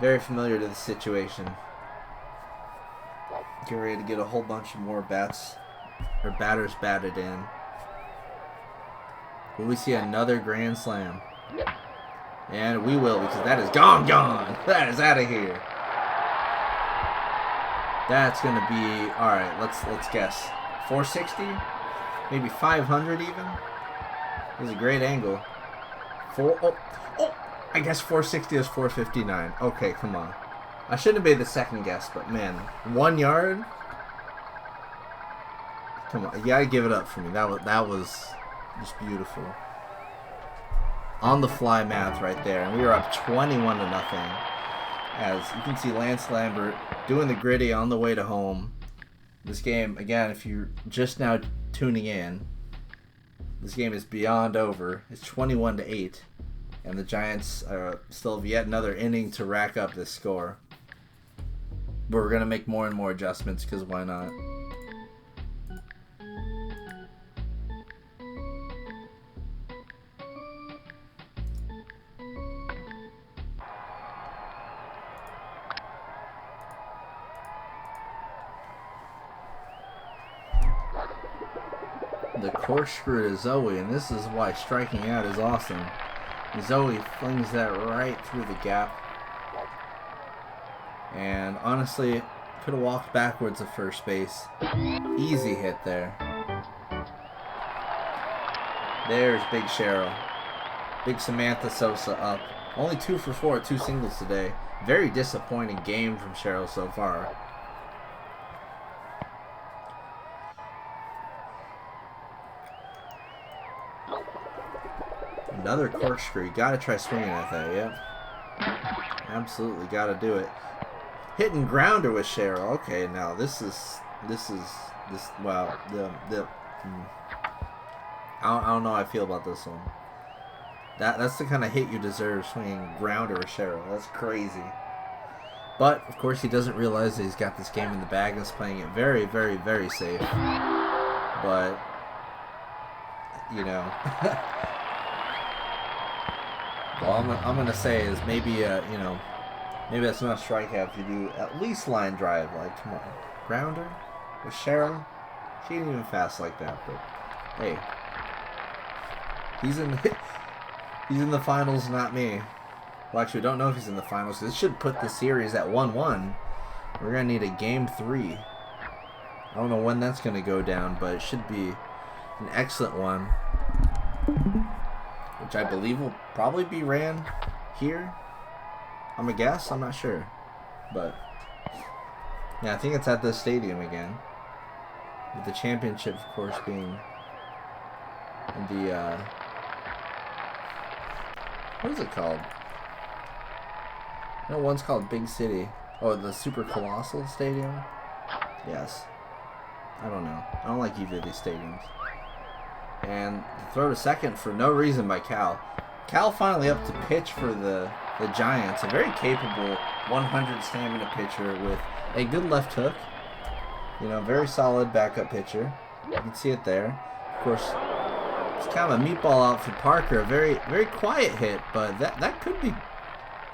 Very familiar to the situation. Getting ready to get a whole bunch of more batters batted in. Will we see another grand slam? And we will, because that is gone. That is out of here. That's going to be, all right, let's guess. 460? Maybe 500 even? It was a great angle. I guess 460 is 459. Okay, come on. I shouldn't have made the second guess, but man, 1 yard? Come on, you gotta give it up for me. That was just beautiful. On the fly math right there, and we were up 21-0. As you can see, Lance Lambert doing the gritty on the way to home. This game, again, if you're just now tuning in, this game is beyond over. It's 21-8, and the Giants still have yet another inning to rack up this score. But we're gonna make more and more adjustments because why not? The corkscrew to Zoe, and this is why striking out is awesome. Zoe flings that right through the gap. And honestly, could have walked backwards at first base. Easy hit there. There's Big Cheryl. Big Samantha Sosa up. Only 2 for 4, 2 singles today. Very disappointing game from Cheryl so far. Another corkscrew. Gotta try swinging at that, yep. Absolutely gotta do it. Hitting grounder with Cheryl. Okay, now this wow, I don't know how I feel about this one. That's the kind of hit you deserve, swinging grounder with Cheryl. That's crazy. But of course he doesn't realize that he's got this game in the bag and is playing it very, very, very safe. But you know, all I'm gonna say is maybe you know, maybe that's not a strikeout if you do at least line drive. Like, come on, grounder with Cheryl. She ain't even fast like that, but hey, he's in the finals, not me. Well, actually, we don't know if he's in the finals. This should put the series at 1-1. We're gonna need a game 3. I don't know when that's gonna go down, but it should be an excellent one, which I believe will probably be ran here. I'm a guess. I'm not sure, but yeah, I think it's at this stadium again. With the championship, of course, being in the what is it called? No, one's called Big City. Oh, the Super Colossal Stadium. Yes. I don't know. I don't like either of these stadiums. And the throw to second for no reason by Cal. Cal finally up to pitch for the Giants. A very capable 100 stamina pitcher with a good left hook. You know, very solid backup pitcher. You can see it there. Of course, it's kind of a meatball out for Parker. A very, very quiet hit, but that could be...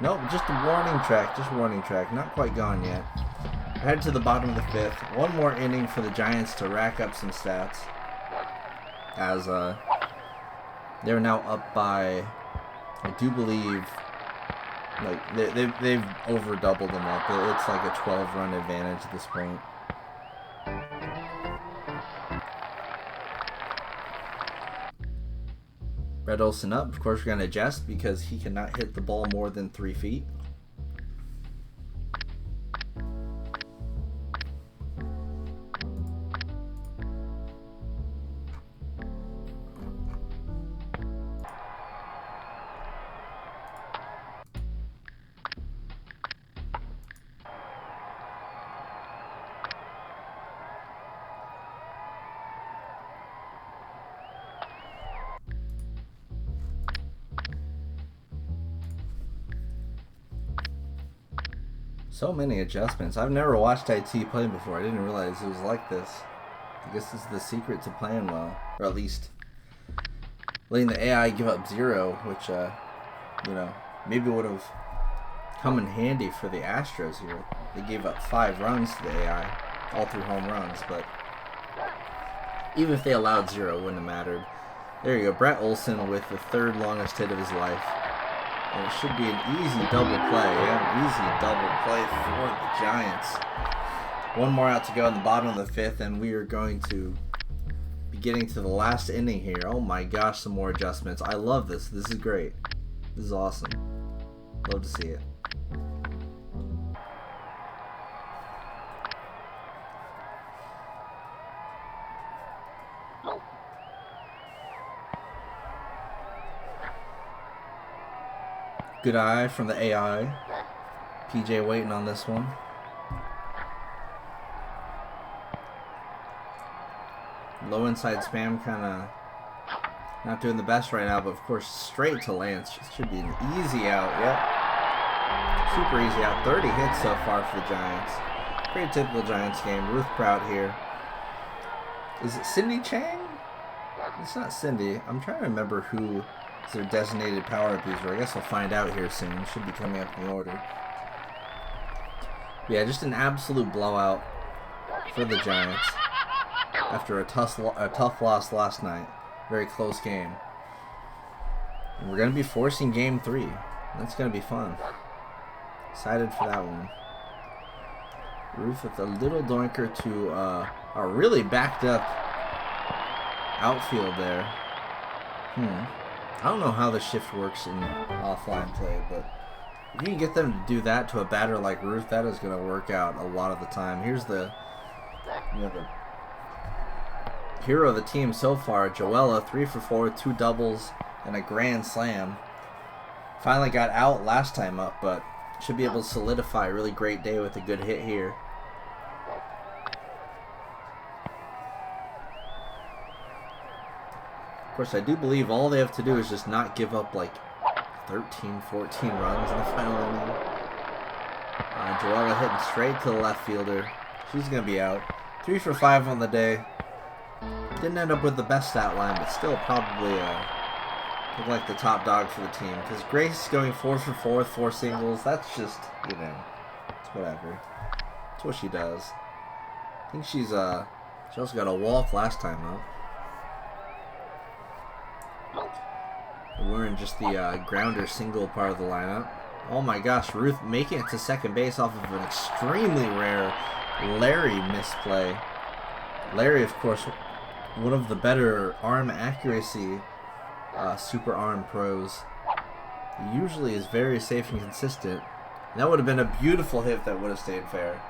Nope, just a warning track. Just warning track. Not quite gone yet. Head to the bottom of the 5th. One more inning for the Giants to rack up some stats. As they're now up by, I do believe, like they've over doubled them up. It's like a 12-run advantage at this point. Brett Olsen up. Of course, we're going to adjust because he cannot hit the ball more than 3 feet. So many adjustments. I've never watched IT play before. I didn't realize it was like this. I guess this is the secret to playing well. Or at least letting the AI give up 0, which, you know, maybe would have come in handy for the Astros here. They gave up 5 runs to the AI, all 3 home runs, but even if they allowed 0, it wouldn't have mattered. There you go, Brett Olsen with the 3rd longest hit of his life. And it should be an easy double play. Yeah, easy double play for the Giants. One more out to go in the bottom of the 5th, and we are going to be getting to the last inning here. Oh my gosh, some more adjustments. I love this. This is great. This is awesome. Love to see it. Good eye from the AI. PJ waiting on this one. Low inside spam kind of not doing the best right now, but of course straight to Lance. Should be an easy out. Yep. Super easy out. 30 hits so far for the Giants. Pretty typical Giants game. Ruth Prout here. Is it Cindy Chang? It's not Cindy. I'm trying to remember who is their designated power-up user. I guess I'll find out here soon. Should be coming up in the order. Yeah, just an absolute blowout for the Giants after a tough loss last night. Very close game. And we're going to be forcing game 3. That's going to be fun. Excited for that one. Ruth with a little doinker to a really backed up outfield there. I don't know how the shift works in offline play, but if you can get them to do that to a batter like Ruth, that is going to work out a lot of the time. Here's the hero of the team so far, Joella, 3 for 4, 2 doubles, and a grand slam. Finally got out last time up, but should be able to solidify a really great day with a good hit here. Of course, I do believe all they have to do is just not give up like 13, 14 runs in the final inning. Joella hitting straight to the left fielder. She's going to be out. 3 for 5 on the day. Didn't end up with the best stat line, but still probably look like the top dog for the team. Because Grace going 4 for 4 with 4 singles, that's just, you know, it's whatever. That's what she does. I think she also got a walk last time up. We're in just the grounder single part of the lineup. Oh my gosh, Ruth making it to second base off of an extremely rare Larry misplay. Larry, of course, one of the better arm accuracy super arm pros. He usually is very safe and consistent. And that would have been a beautiful hit that would have stayed fair.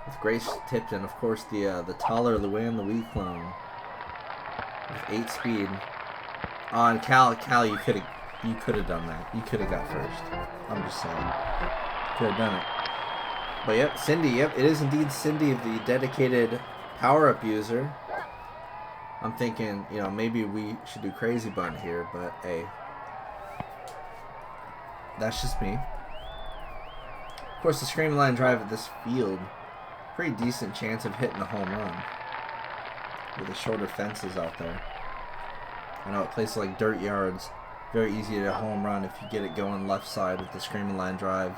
With Grace tipped in, of course, the taller Luann Louis clone. With 8 speed. And Cal, you could have done that. You could have got first. I'm just saying. Could have done it. But yep, Cindy. Yep, it is indeed Cindy, the dedicated power-up user. I'm thinking, you know, maybe we should do Crazy Bunt here, but hey, that's just me. Of course, the screaming line drive at this field, pretty decent chance of hitting a home run with the shorter fences out there. I know at places like dirt yards, very easy to hit a home run if you get it going left side with the screaming line drive.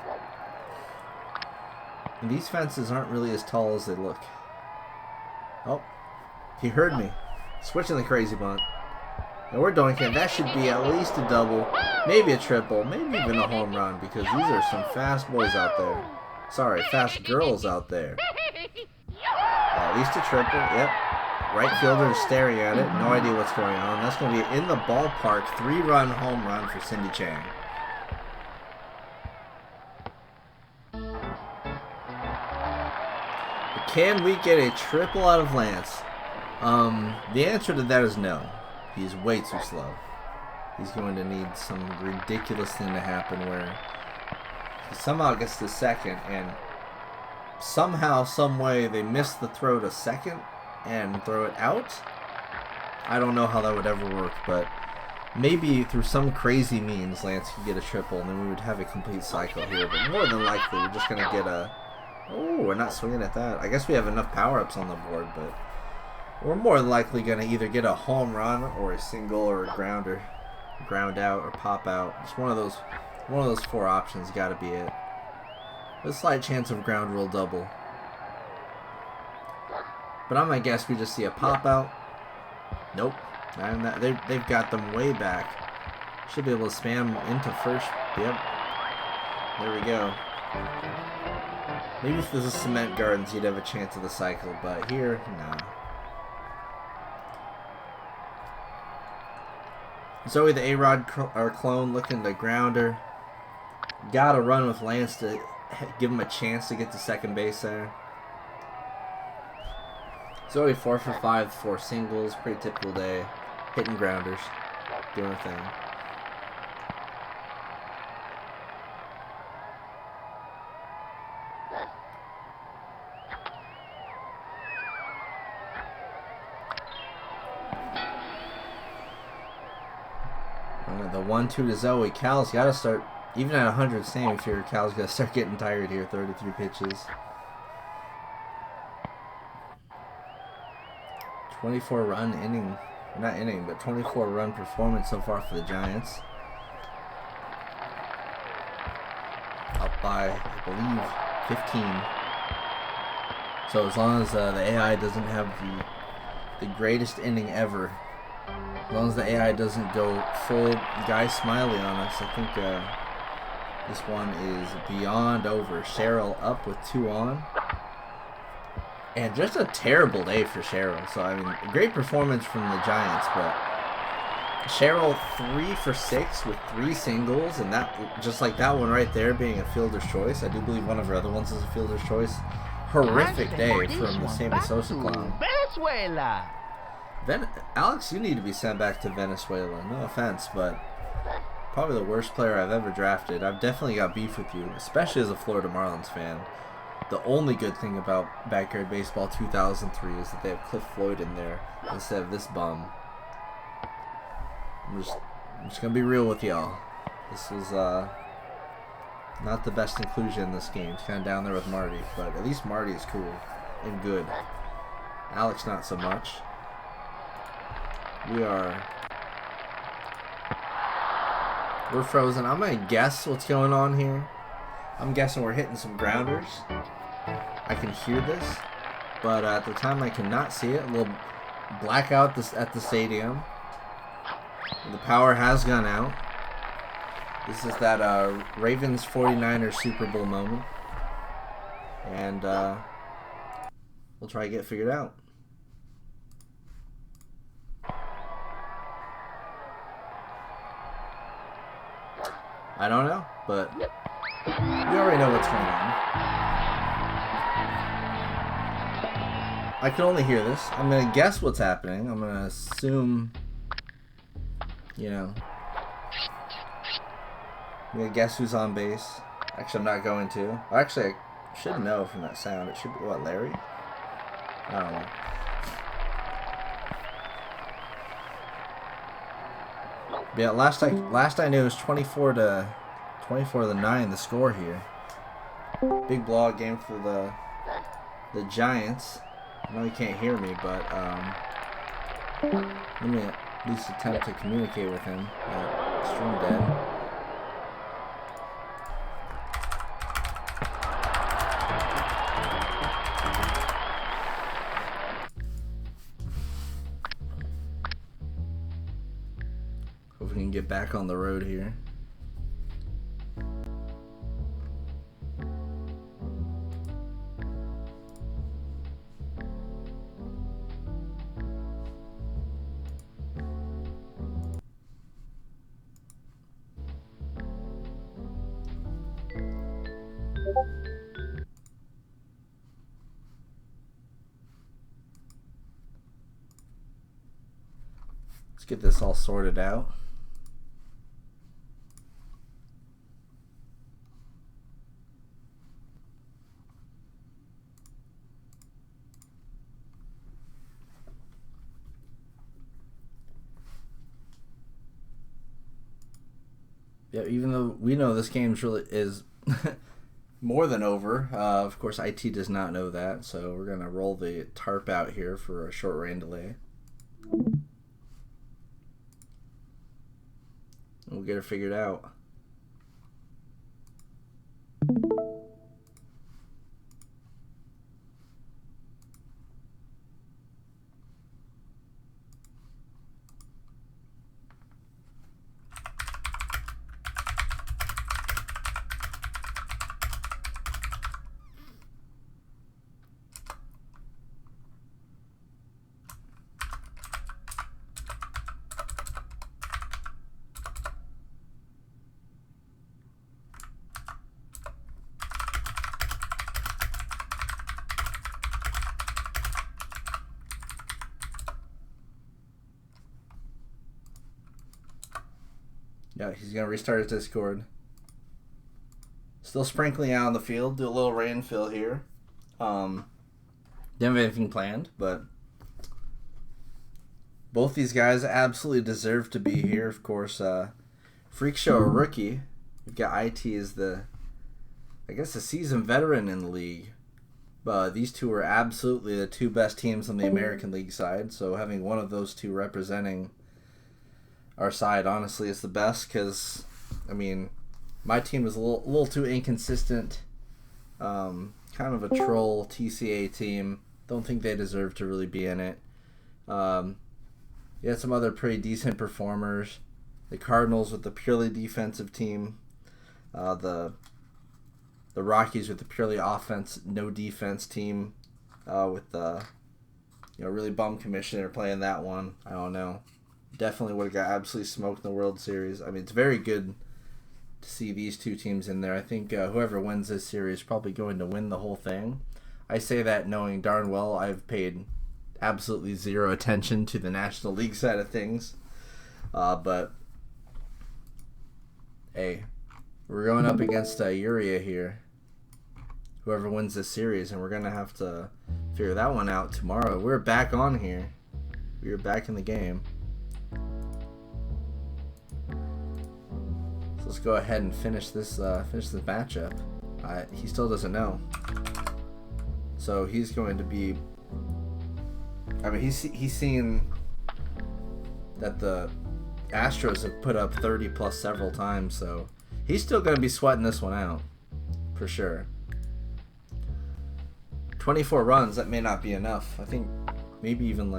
And these fences aren't really as tall as they look. Oh, he heard me. Switching the Crazy Bunt. And we're doinking. That should be at least a double, maybe a triple, maybe even a home run, because these are some fast boys out there. Sorry, fast girls out there. At least a triple. Yep. Right fielder is staring at it. No idea what's going on. That's going to be in the ballpark. 3-run home run for Cindy Chang. Can we get a triple out of Lance? The answer to that is no. He's way too slow. He's going to need some ridiculous thing to happen where he somehow gets to second and somehow, some way they miss the throw to second and throw it out. I don't know how that would ever work, but maybe through some crazy means Lance could get a triple and then we would have a complete cycle here. But more than likely we're just going to get a... Oh, we're not swinging at that. I guess we have enough power-ups on the board, but we're more than likely going to either get a home run or a single or a grounder, ground out or pop out. Just one of those 4 options got to be it. With a slight chance of ground rule double. But I'm going to guess we just see a pop out. Nope. And they've got them way back. Should be able to spam into first. Yep. There we go. Maybe if this is Cement Gardens, you'd have a chance of the cycle, but here, nah. Zoe, the A-Rod clone, looking to grounder. Gotta run with Lance to give him a chance to get to second base there. Zoe 4 for 5, 4 singles, pretty typical day. Hitting grounders, doing a thing. The 1-2 to Zoe. Cal's got to start, even at 100 same, if your Cal's got to start getting tired here. 33 pitches. 24-run inning. Not inning, but 24-run performance so far for the Giants. Up by, I believe, 15. So as long as the AI doesn't have the greatest inning ever, as long as the AI doesn't go full Guy Smiley on us, I think this one is beyond over. Cheryl up with 2 on. And just a terrible day for Cheryl. So, I mean, a great performance from the Giants, but Cheryl 3 for 6 with 3 singles, and that, just like that one right there being a fielder's choice. I do believe one of her other ones is a fielder's choice. Horrific day from the Sammy Sosa clown. Venezuela. Alex, you need to be sent back to Venezuela. No offense, but probably the worst player I've ever drafted. I've definitely got beef with you, especially as a Florida Marlins fan. The only good thing about Backyard Baseball 2003 is that they have Cliff Floyd in there instead of this bum. I'm just gonna be real with y'all. This was not the best inclusion in this game. It's kind of down there with Marty, but at least Marty is cool and good. Alex, not so much. We're frozen. I'm gonna guess what's going on here. I'm guessing we're hitting some grounders. I can hear this, but at the time I cannot see it. A little blackout at the stadium. The power has gone out. This is that Ravens 49ers Super Bowl moment. And we'll try to get it figured out. I don't know, but you already know what's going on. I can only hear this. I'm going to guess what's happening. I'm going to assume, you know, I'm going to guess who's on base. Actually, I'm not going to. Actually, I should know from that sound. It should be, what, Larry? I don't know. Yeah, last I knew it was 24 to 9 the score here. Big blowout game for the Giants. I know you can't hear me, but let me at least attempt to communicate with him. Stream dead. Hope we can get back on the road here. Let's get this all sorted out. Yeah, even though we know this game really is more than over, of course IT does not know that, so we're gonna roll the tarp out here for a short rain delay. We'll get it figured out. Yeah, he's going to restart his Discord. Still sprinkling out on the field. Do a little rain fill here. Didn't have anything planned, but both these guys absolutely deserve to be here. Of course, Freakshow, a rookie. We've got IT as the, I guess, a seasoned veteran in the league. These two are absolutely the two best teams on the American League side. So having one of those two representing our side, honestly, is the best. Because, I mean, my team was a little too inconsistent. Kind of a troll TCA team. Don't think they deserve to really be in it. You had some other pretty decent performers. The Cardinals with the purely defensive team. The Rockies with the purely offense, no defense team. With the really bum commissioner playing that one. I don't know. Definitely would have got absolutely smoked in the World Series. I mean, it's very good to see these two teams in there. I think whoever wins this series is probably going to win the whole thing. I say that knowing darn well I've paid absolutely zero attention to the National League side of things. But, hey, we're going up against Uria here. Whoever wins this series, and we're going to have to figure that one out tomorrow. We're back on here. We are back in the game. So let's go ahead and finish this matchup. He still doesn't know. So he's going to be... I mean, he's seen that the Astros have put up 30 plus several times, so he's still going to be sweating this one out, for sure. 24 runs, that may not be enough. I think maybe even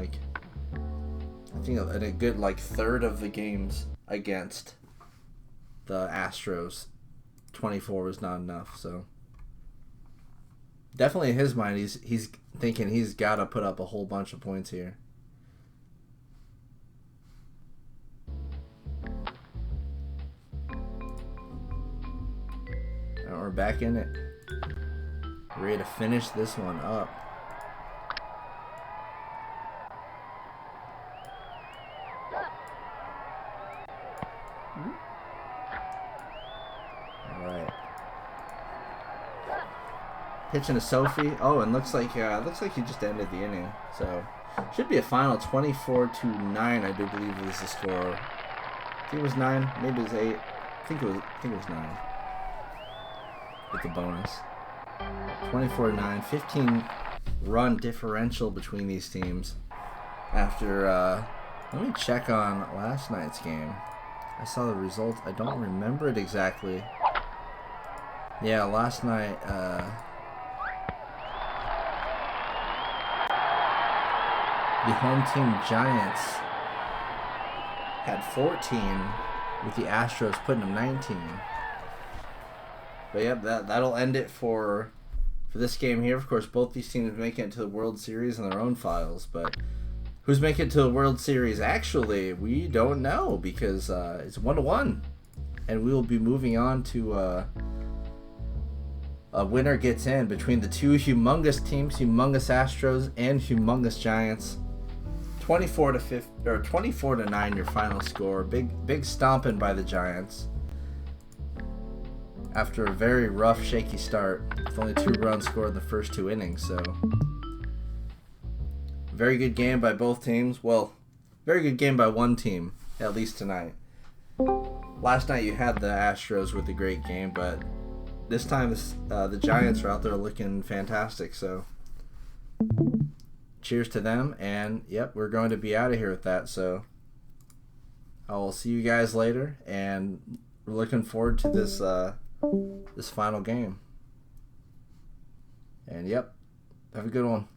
in a good third of the games against the Astros, 24 was not enough. So definitely in his mind, he's thinking he's got to put up a whole bunch of points here. And we're back in it. Ready to finish this one up. All right. Pitching to Sophie. Oh, and looks like he just ended the inning. So should be a final 24-9. I do believe is the score. I think it was 9. Maybe it was 8. I think it was 9. With the bonus. 24-9, 15 run differential between these teams. After, let me check on last night's game. I saw the result. I don't remember it exactly. Yeah, last night, the home team Giants had 14, with the Astros putting them 19. But yep, that'll end it for this game here. Of course, both these teams making it to the World Series in their own files, but who's making it to the World Series? Actually, we don't know because it's 1-1, and we will be moving on to a winner gets in between the two humongous teams, humongous Astros and humongous Giants. 24-9, your final score. Big stomping by the Giants. After a very rough, shaky start, with only 2 runs scored in the first 2 innings, so very good game by both teams. Well, very good game by one team, at least tonight. Last night you had the Astros with a great game, but this time the Giants are out there looking fantastic, so cheers to them, and yep, we're going to be out of here with that, so I will see you guys later, and we're looking forward to this final game. And yep, have a good one.